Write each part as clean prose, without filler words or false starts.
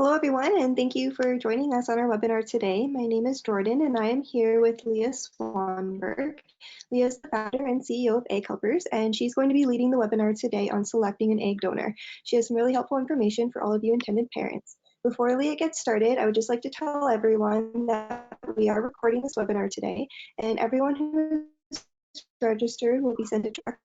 Hello, everyone, and thank you for joining us on our webinar today. My name is Jordan, and I am here with Leia Swanberg. Leia is the founder and CEO of Egg Helpers, and she's going to be leading the webinar today on selecting an egg donor. She has some really helpful information for all of you intended parents. Before Leia gets started, I would just like to tell everyone that we are recording this webinar today, and everyone who is registered will be sent a direct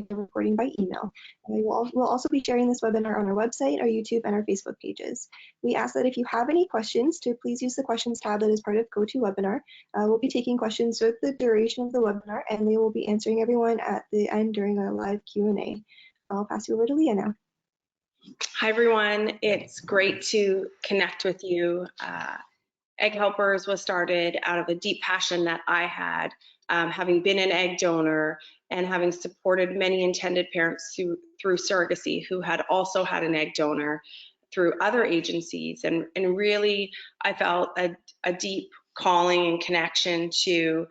recording by email. We'll also be sharing this webinar on our website, our YouTube, and our Facebook pages. We ask that if you have any questions, to please use the questions tab that is part of GoToWebinar. We'll be taking questions throughout the duration of the webinar, and we will be answering everyone at the end during our live Q&A. I'll pass you over to Leia now. Hi, everyone. It's great to connect with you. Egg Helpers was started out of a deep passion that I had, having been an egg donor and having supported many intended parents through surrogacy who had also had an egg donor through other agencies. And really, I felt a deep calling and connection to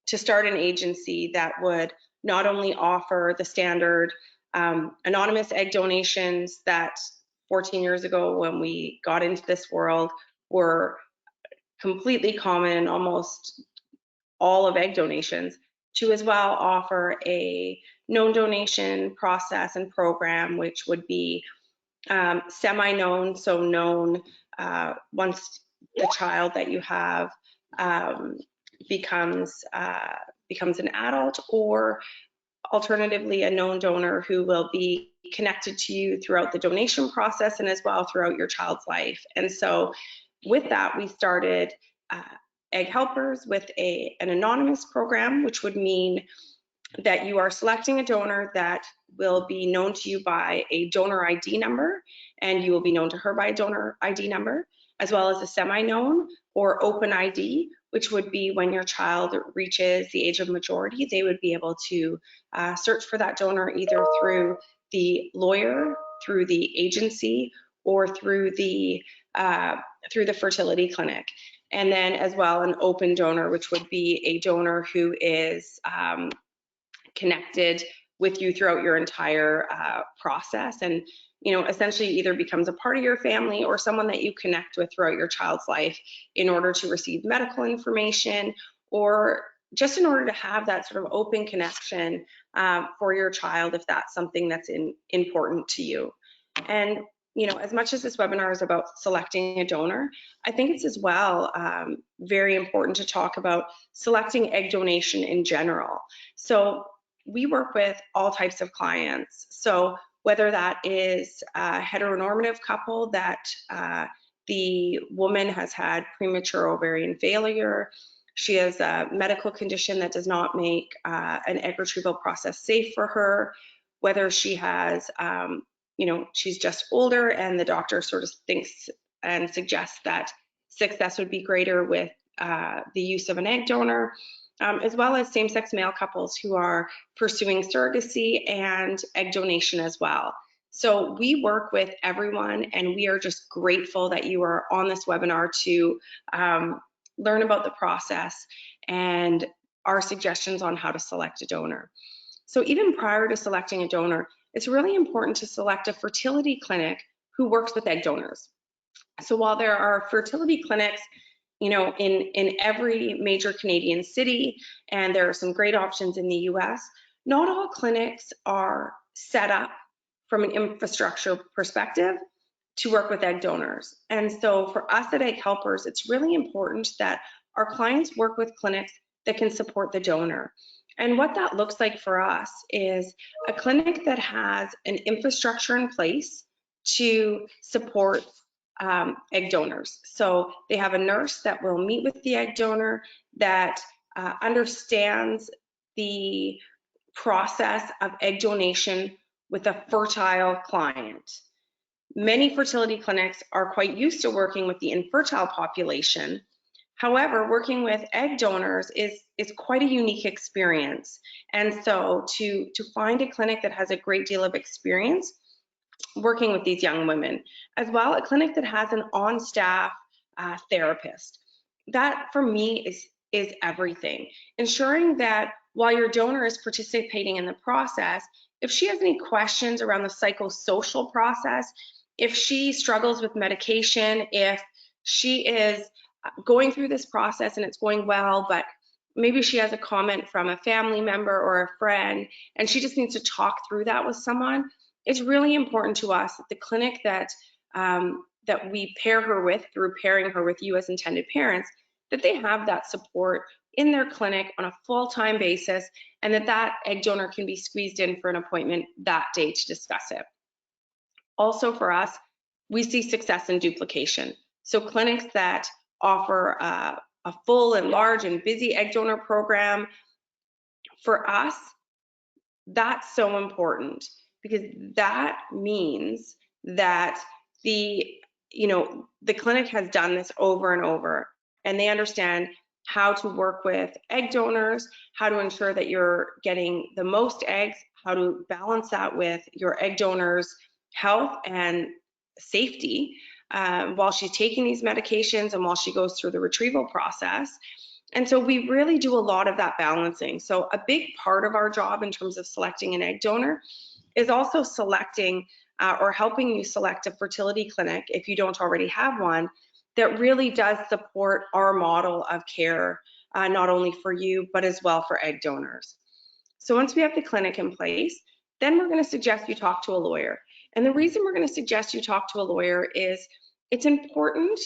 start an agency that would not only offer the standard anonymous egg donations that 14 years ago when we got into this world were completely common in almost all of egg donations, to as well offer a known donation process and program, which would be semi-known, so known once the child that you have becomes an adult, or alternatively a known donor who will be connected to you throughout the donation process and as well throughout your child's life. And so with that, we started Egg Helpers with an anonymous program, which would mean that you are selecting a donor that will be known to you by a donor ID number, and you will be known to her by a donor ID number, as well as a semi-known or open ID, which would be when your child reaches the age of majority, they would be able to search for that donor either through the lawyer, through the agency, or through the fertility clinic. And then as well an open donor, which would be a donor who is connected with you throughout your entire process, and essentially either becomes a part of your family or someone that you connect with throughout your child's life in order to receive medical information, or just in order to have that sort of open connection for your child if that's something that's important to you. And as much as this webinar is about selecting a donor, I think it's as well very important to talk about selecting egg donation in general. So we work with all types of clients. So whether that is a heteronormative couple that the woman has had premature ovarian failure, she has a medical condition that does not make an egg retrieval process safe for her, whether she has she's just older and the doctor sort of thinks and suggests that success would be greater with the use of an egg donor, as well as same-sex male couples who are pursuing surrogacy and egg donation as well. So we work with everyone, and we are just grateful that you are on this webinar to learn about the process and our suggestions on how to select a donor. So even prior to selecting a donor, it's really important to select a fertility clinic who works with egg donors. So while there are fertility clinics, in every major Canadian city, and there are some great options in the US, not all clinics are set up from an infrastructure perspective to work with egg donors. And so for us at Egg Helpers, it's really important that our clients work with clinics that can support the donor. And what that looks like for us is a clinic that has an infrastructure in place to support egg donors. So they have a nurse that will meet with the egg donor, that understands the process of egg donation with a fertile client. Many fertility clinics are quite used to working with the infertile population. However, working with egg donors is quite a unique experience. And so to find a clinic that has a great deal of experience working with these young women, as well a clinic that has an on-staff therapist, that for me is everything. Ensuring that while your donor is participating in the process, if she has any questions around the psychosocial process, If she struggles with medication, if she is going through this process and it's going well, but maybe she has a comment from a family member or a friend, and she just needs to talk through that with someone, it's really important to us that the clinic that we pair her with, through pairing her with you as intended parents, that they have that support in their clinic on a full-time basis, and that egg donor can be squeezed in for an appointment that day to discuss it. Also for us, we see success in duplication. So clinics that offer a full and large and busy egg donor program, for us, that's so important, because that means that the clinic has done this over and over, and they understand how to work with egg donors, how to ensure that you're getting the most eggs, how to balance that with your egg donor's health and safety while she's taking these medications and while she goes through the retrieval process. And so we really do a lot of that balancing. So a big part of our job in terms of selecting an egg donor is also selecting or helping you select a fertility clinic, if you don't already have one, that really does support our model of care, not only for you, but as well for egg donors. So once we have the clinic in place, then we're going to suggest you talk to a lawyer. And the reason we're going to suggest you talk to a lawyer is it's important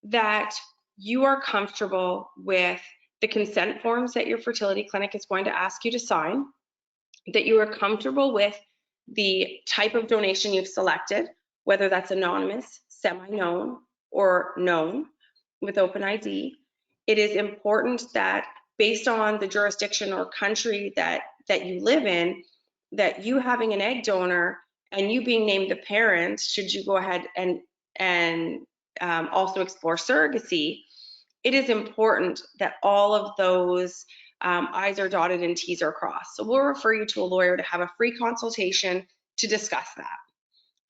that you are comfortable with the consent forms that your fertility clinic is going to ask you to sign, that you are comfortable with the type of donation you've selected, whether that's anonymous, semi-known, or known with open ID. It is important that based on the jurisdiction or country that you live in, that you having an egg donor and you being named the parent, should you go ahead and also explore surrogacy, it is important that all of those I's are dotted and T's are crossed. So we'll refer you to a lawyer to have a free consultation to discuss that.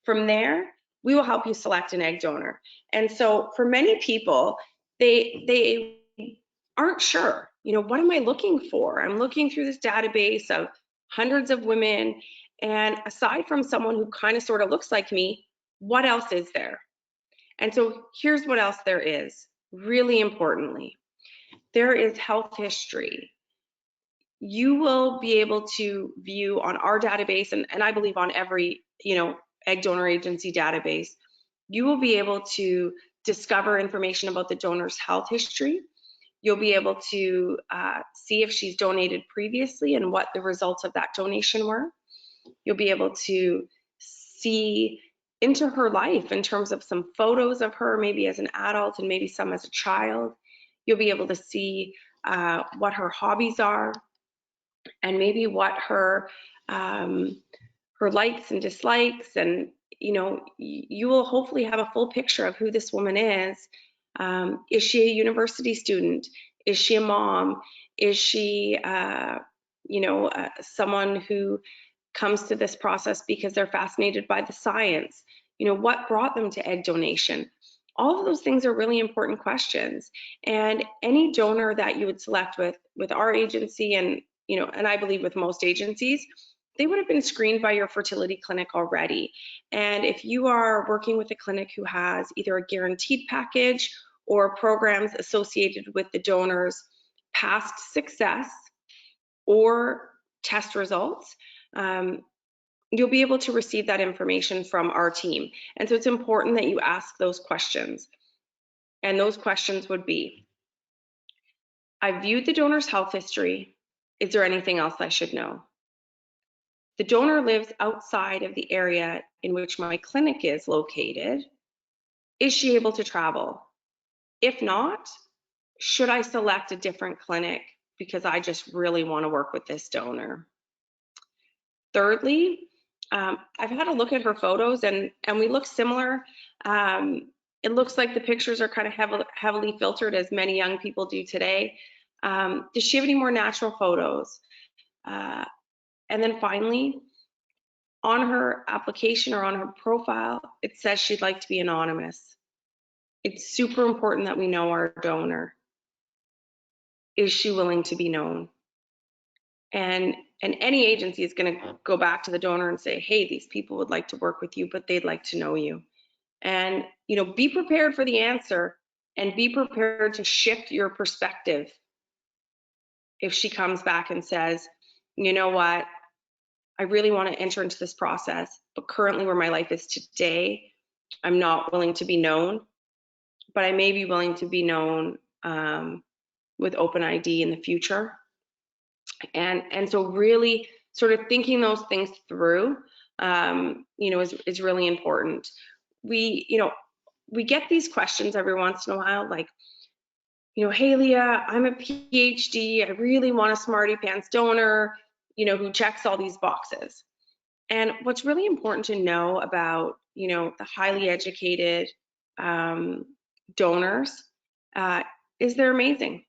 From there, we will help you select an egg donor. And so for many people, they aren't sure, what am I looking for? I'm looking through this database of hundreds of women, and aside from someone who kind of sort of looks like me, what else is there? And so here's what else there is, really importantly. There is health history. You will be able to view on our database, and I believe on every, egg donor agency database, you will be able to discover information about the donor's health history. You'll be able to see if she's donated previously and what the results of that donation were. You'll be able to see into her life in terms of some photos of her, maybe as an adult and maybe some as a child. You'll be able to see what her hobbies are, and maybe what her likes and dislikes, and you will hopefully have a full picture of who this woman is. Is she a university student? Is she a mom? Is she someone who comes to this process because they're fascinated by the science? What brought them to egg donation? All of those things are really important questions. And any donor that you would select with our agency, and and I believe with most agencies, they would have been screened by your fertility clinic already. And if you are working with a clinic who has either a guaranteed package or programs associated with the donor's past success or test results, you'll be able to receive that information from our team. And so it's important that you ask those questions. And those questions would be, I viewed the donor's health history. Is there anything else I should know? The donor lives outside of the area in which my clinic is located. Is she able to travel? If not, should I select a different clinic because I just really want to work with this donor? Thirdly, I've had a look at her photos, and we look similar. It looks like the pictures are kind of heavily filtered, as many young people do today. Does she have any more natural photos? And then finally, on her application or on her profile, it says she'd like to be anonymous. It's super important that we know our donor. Is she willing to be known? And any agency is going to go back to the donor and say, hey, these people would like to work with you, but they'd like to know you. And, be prepared for the answer and be prepared to shift your perspective if she comes back and says, you know what, I really want to enter into this process, but currently where my life is today, I'm not willing to be known, but I may be willing to be known with open ID in the future. And so really sort of thinking those things through, is really important. We get these questions every once in a while, like, hey, Leah, I'm a PhD. I really want a smarty pants donor, who checks all these boxes. And what's really important to know about, the highly educated donors is they're amazing.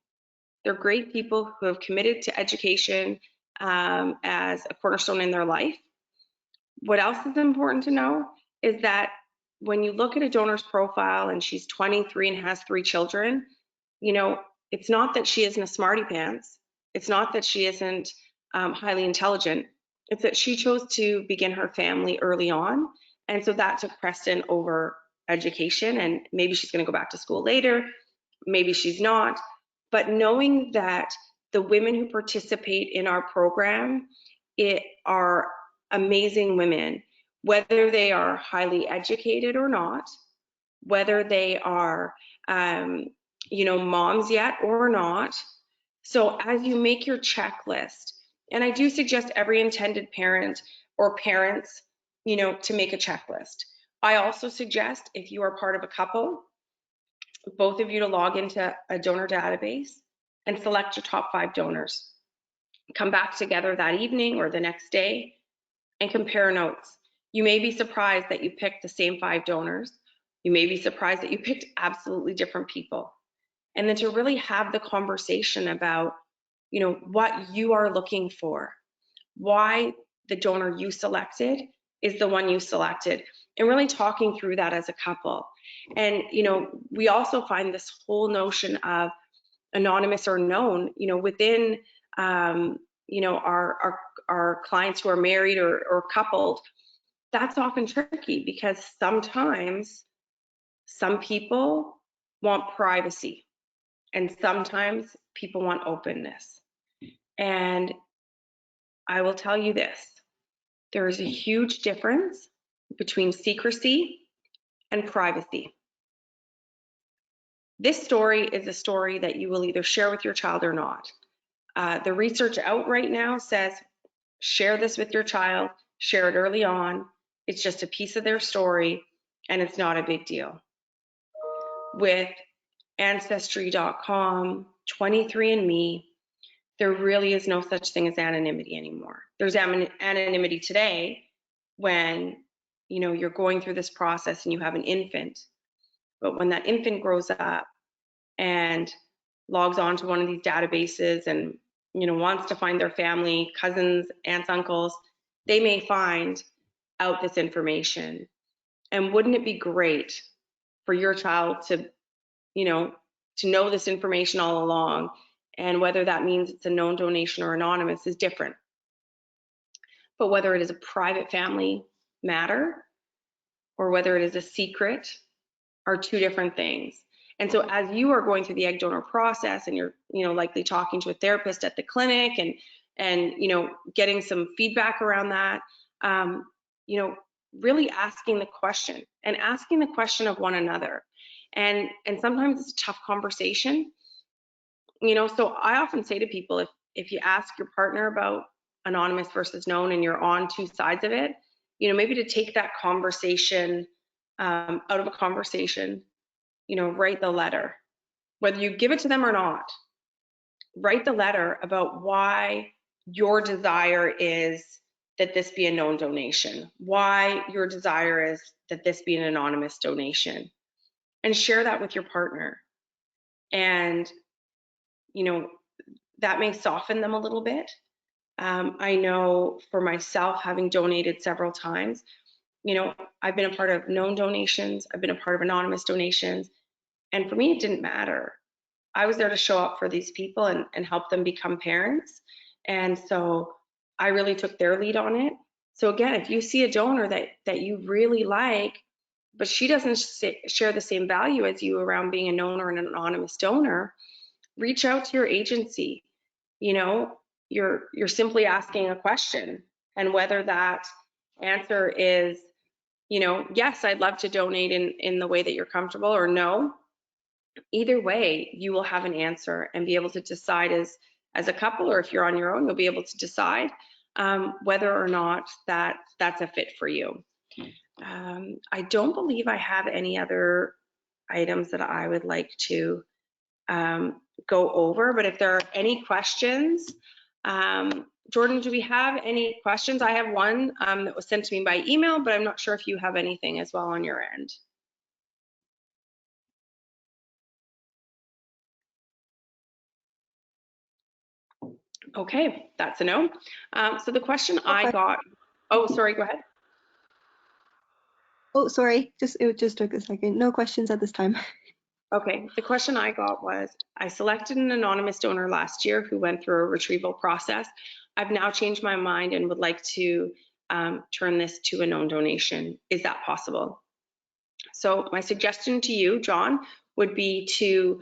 They're great people who have committed to education as a cornerstone in their life. What else is important to know is that when you look at a donor's profile and she's 23 and has 3 children, it's not that she isn't a smarty pants. It's not that she isn't highly intelligent. It's that she chose to begin her family early on. And so that took precedent over education. And maybe she's going to go back to school later. Maybe she's not. But knowing that the women who participate in our program are amazing women, whether they are highly educated or not, whether they are, moms yet or not. So as you make your checklist, and I do suggest every intended parent or parents, to make a checklist. I also suggest if you are part of a couple, both of you to log into a donor database and select your top 5 donors. Come back together that evening or the next day and compare notes. You may be surprised that you picked the same 5 donors. You may be surprised that you picked absolutely different people. And then to really have the conversation about, what you are looking for, why the donor you selected is the one you selected, and really talking through that as a couple. And, we also find this whole notion of anonymous or known, within, our clients who are married or coupled. That's often tricky because sometimes some people want privacy and sometimes people want openness. And I will tell you this, there is a huge difference between secrecy and privacy. This story is a story that you will either share with your child or not. The research out right now says share this with your child, share it early on. It's just a piece of their story and it's not a big deal. With Ancestry.com, 23andMe, there really is no such thing as anonymity anymore. There's anonymity today when you're going through this process and you have an infant. But when that infant grows up and logs on to one of these databases and wants to find their family, cousins, aunts, uncles, they may find out this information. And wouldn't it be great for your child to know this information all along? And whether that means it's a known donation or anonymous is different. But whether it is a private family matter or whether it is a secret are 2 different things. And so as you are going through the egg donor process and you're likely talking to a therapist at the clinic and getting some feedback around that, really asking the question and asking the question of one another. And sometimes it's a tough conversation. So I often say to people, if you ask your partner about anonymous versus known and you're on 2 sides of it, maybe to take that conversation out of a conversation, write the letter. Whether you give it to them or not, write the letter about why your desire is that this be a known donation, why your desire is that this be an anonymous donation, and share that with your partner. And, that may soften them a little bit. I know for myself, having donated several times, I've been a part of known donations, I've been a part of anonymous donations, and for me, it didn't matter. I was there to show up for these people and help them become parents. And so I really took their lead on it. So again, if you see a donor that you really like, but she doesn't share the same value as you around being a known or an anonymous donor, reach out to your agency. You know, you're simply asking a question, and whether that answer is, you know, yes, I'd love to donate in the way that you're comfortable, or no, either way, you will have an answer and be able to decide as a couple, or if you're on your own, you'll be able to decide whether or not that's a fit for you. I don't believe I have any other items that I would like to go over, but if there are any questions, Jordan, do we have any questions? I have one that was sent to me by email, but I'm not sure if you have anything as well on your end. Okay, that's a no. So the question I got, oh, sorry, go ahead. Oh, sorry, it just took a second. No questions at this time. Okay, the question I got was, I selected an anonymous donor last year who went through a retrieval process. I've now changed my mind and would like to turn this to a known donation. Is that possible? So my suggestion to you, John, would be to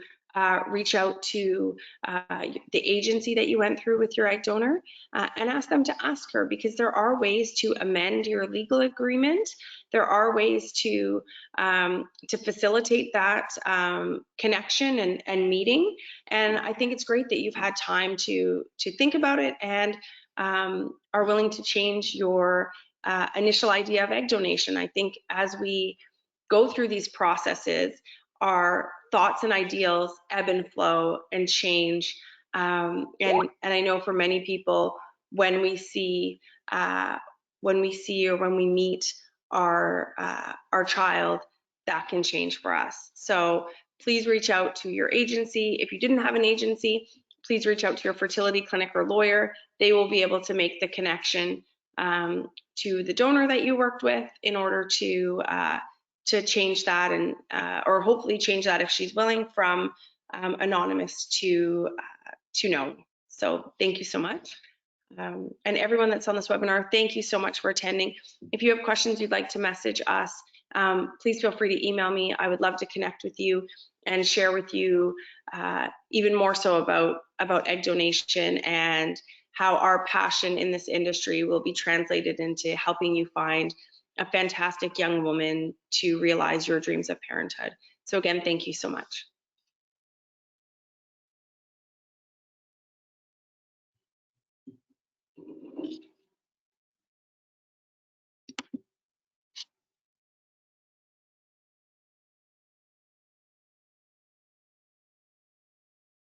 reach out to the agency that you went through with your egg donor and ask them to ask her, because there are ways to amend your legal agreement. There are ways to facilitate that connection and meeting. And I think it's great that you've had time to think about it and are willing to change your initial idea of egg donation. I think as we go through these processes, our thoughts and ideals ebb and flow and change. And I know for many people, when we see or when we meet our child, that can change for us. So please reach out to your agency. If you didn't have an agency, please reach out to your fertility clinic or lawyer. They will be able to make the connection to the donor that you worked with in order to change that, and or hopefully change that, if she's willing, from anonymous to known. So thank you so much. And everyone that's on this webinar, thank you so much for attending. If you have questions you'd like to message us, please feel free to email me. I would love to connect with you and share with you even more so about egg donation and how our passion in this industry will be translated into helping you find a fantastic young woman to realize your dreams of parenthood. So again, thank you so much.